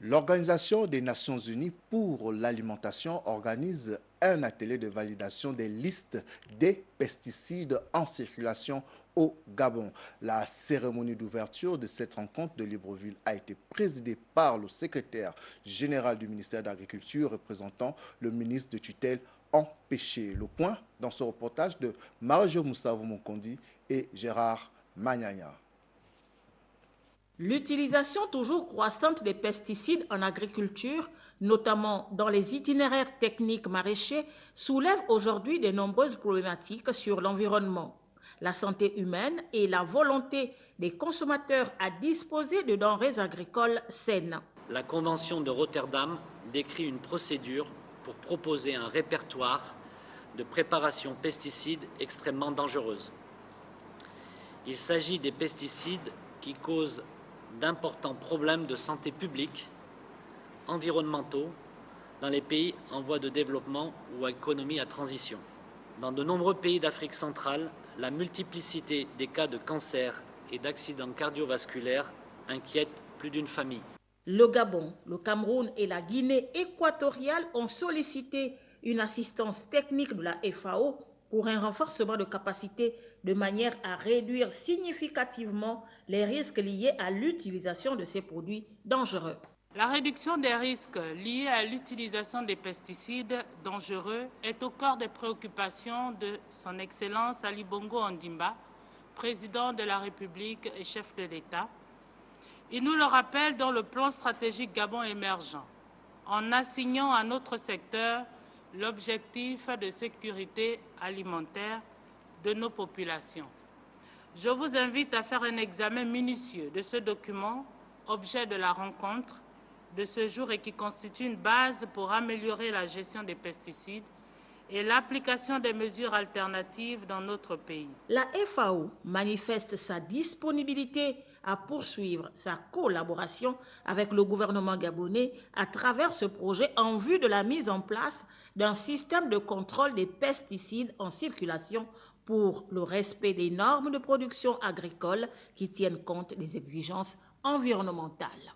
L'Organisation des Nations Unies pour l'alimentation organise un atelier de validation des listes des pesticides en circulation au Gabon. La cérémonie d'ouverture de cette rencontre de Libreville a été présidée par le secrétaire général du ministère de l'Agriculture représentant le ministre de tutelle empêché. Le point dans ce reportage de Marie-Jo Moussavou Monkondi et Gérard Magnagna. L'utilisation toujours croissante des pesticides en agriculture, notamment dans les itinéraires techniques maraîchers, soulève aujourd'hui de nombreuses problématiques sur l'environnement, la santé humaine et la volonté des consommateurs à disposer de denrées agricoles saines. La Convention de Rotterdam décrit une procédure pour proposer un répertoire de préparations pesticides extrêmement dangereuses. Il s'agit des pesticides qui causent d'importants problèmes de santé publique, environnementaux, dans les pays en voie de développement ou à économie à transition. Dans de nombreux pays d'Afrique centrale, la multiplicité des cas de cancer et d'accidents cardiovasculaires inquiète plus d'une famille. Le Gabon, le Cameroun et la Guinée équatoriale ont sollicité une assistance technique de la FAO pour un renforcement de capacité de manière à réduire significativement les risques liés à l'utilisation de ces produits dangereux. La réduction des risques liés à l'utilisation des pesticides dangereux est au cœur des préoccupations de Son Excellence Ali Bongo Ondimba, président de la République et chef de l'État. Il nous le rappelle dans le plan stratégique Gabon émergent, en assignant à notre secteur l'objectif de sécurité alimentaire de nos populations. Je vous invite à faire un examen minutieux de ce document, objet de la rencontre de ce jour et qui constitue une base pour améliorer la gestion des pesticides et l'application des mesures alternatives dans notre pays. La FAO manifeste sa disponibilité à poursuivre sa collaboration avec le gouvernement gabonais à travers ce projet en vue de la mise en place d'un système de contrôle des pesticides en circulation pour le respect des normes de production agricole qui tiennent compte des exigences environnementales.